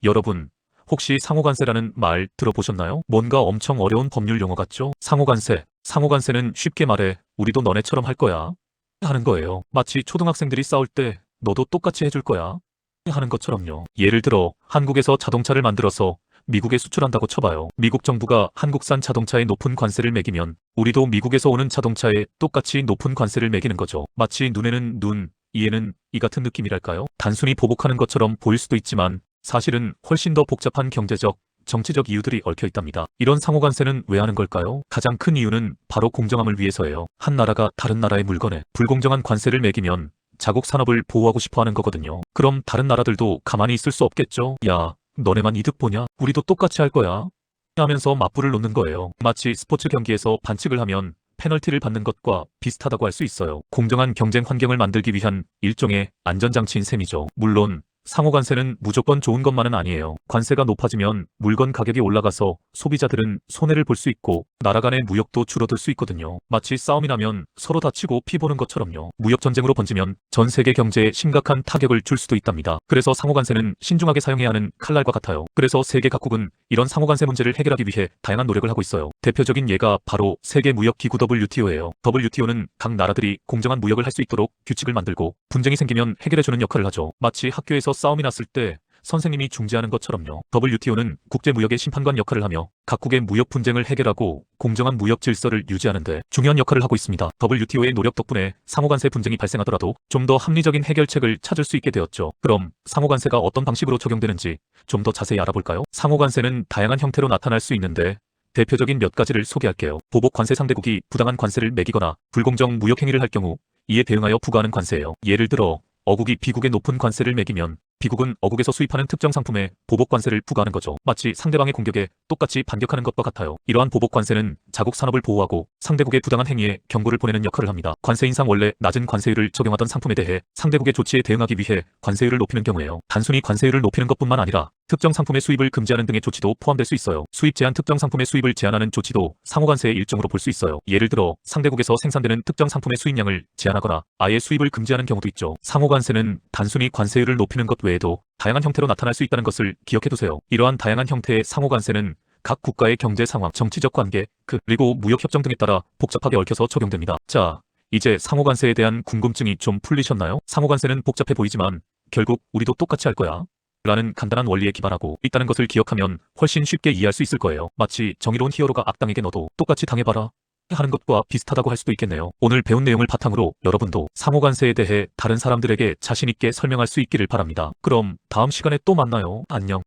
여러분, 혹시 상호관세라는 말 들어보셨나요? 뭔가 엄청 어려운 법률 용어 같죠? 상호관세는 쉽게 말해 우리도 너네처럼 할 거야 하는 거예요. 마치 초등학생들이 싸울 때 너도 똑같이 해줄 거야 하는 것처럼요. 예를 들어 한국에서 자동차를 만들어서 미국에 수출한다고 쳐봐요. 미국 정부가 한국산 자동차에 높은 관세를 매기면 우리도 미국에서 오는 자동차에 똑같이 높은 관세를 매기는 거죠. 마치 눈에는 눈, 이에는 이 같은 느낌이랄까요? 단순히 보복하는 것처럼 보일 수도 있지만 사실은 훨씬 더 복잡한 경제적, 정치적 이유들이 얽혀 있답니다. 이런 상호관세는 왜 하는 걸까요? 가장 큰 이유는 바로 공정함을 위해서예요. 한 나라가 다른 나라의 물건에 불공정한 관세를 매기면 자국 산업을 보호하고 싶어 하는 거거든요. 그럼 다른 나라들도 가만히 있을 수 없겠죠? 야, 너네만 이득 보냐? 우리도 똑같이 할 거야 하면서 맞불을 놓는 거예요. 마치 스포츠 경기에서 반칙을 하면 페널티를 받는 것과 비슷하다고 할 수 있어요. 공정한 경쟁 환경을 만들기 위한 일종의 안전장치인 셈이죠. 물론 상호관세는 무조건 좋은 것만은 아니에요. 관세가 높아지면 물건 가격이 올라가서 소비자들은 손해를 볼 수 있고 나라 간의 무역도 줄어들 수 있거든요. 마치 싸움이 나면 서로 다치고 피 보는 것처럼요. 무역 전쟁으로 번지면 전 세계 경제에 심각한 타격을 줄 수도 있답니다. 그래서 상호관세는 신중하게 사용해야 하는 칼날과 같아요. 그래서 세계 각국은 이런 상호관세 문제를 해결하기 위해 다양한 노력을 하고 있어요. 대표적인 예가 바로 세계무역기구 WTO예요. WTO는 각 나라들이 공정한 무역을 할 수 있도록 규칙을 만들고 분쟁이 생기면 해결해주는 역할을 하죠. 마치 학교에서 싸움이 났을 때 선생님이 중재하는 것처럼요. WTO는 국제무역의 심판관 역할을 하며 각국의 무역 분쟁을 해결하고 공정한 무역 질서를 유지하는 데 중요한 역할을 하고 있습니다. WTO의 노력 덕분에 상호관세 분쟁이 발생하더라도 좀 더 합리적인 해결책을 찾을 수 있게 되었죠. 그럼 상호관세가 어떤 방식으로 적용되는지 좀 더 자세히 알아볼까요? 상호관세는 다양한 형태로 나타날 수 있는데 대표적인 몇 가지를 소개할게요. 보복 관세 상대국이 부당한 관세를 매기거나 불공정 무역 행위를 할 경우 이에 대응하여 부과하는 관세예요. 예를 들어 어국이 B국에 높은 관세를 매기면 B국은 어국에서 수입하는 특정 상품에 보복 관세를 부과하는 거죠. 마치 상대방의 공격에 똑같이 반격하는 것과 같아요. 이러한 보복 관세는 자국 산업을 보호하고 상대국의 부당한 행위에 경고를 보내는 역할을 합니다. 관세 인상 원래 낮은 관세율을 적용하던 상품에 대해 상대국의 조치에 대응하기 위해 관세율을 높이는 경우에요. 단순히 관세율을 높이는 것뿐만 아니라 특정 상품의 수입을 금지하는 등의 조치도 포함될 수 있어요. 수입 제한 특정 상품의 수입을 제한하는 조치도 상호관세의 일종으로 볼 수 있어요. 예를 들어 상대국에서 생산되는 특정 상품의 수입량을 제한하거나 아예 수입을 금지하는 경우도 있죠. 상호관세는 단순히 관세율을 높이는 것 외에도 다양한 형태로 나타날 수 있다는 것을 기억해두세요. 이러한 다양한 형태의 상호관세는 각 국가의 경제 상황, 정치적 관계, 그리고 무역협정 등에 따라 복잡하게 얽혀서 적용됩니다. 자, 이제 상호관세에 대한 궁금증이 좀 풀리셨나요? 상호관세는 복잡해 보이지만 결국 우리도 똑같이 할 거야 라는 간단한 원리에 기반하고 있다는 것을 기억하면 훨씬 쉽게 이해할 수 있을 거예요. 마치 정의로운 히어로가 악당에게 너도 똑같이 당해봐라 하는 것과 비슷하다고 할 수도 있겠네요. 오늘 배운 내용을 바탕으로 여러분도 상호관세에 대해 다른 사람들에게 자신 있게 설명할 수 있기를 바랍니다. 그럼 다음 시간에 또 만나요. 안녕.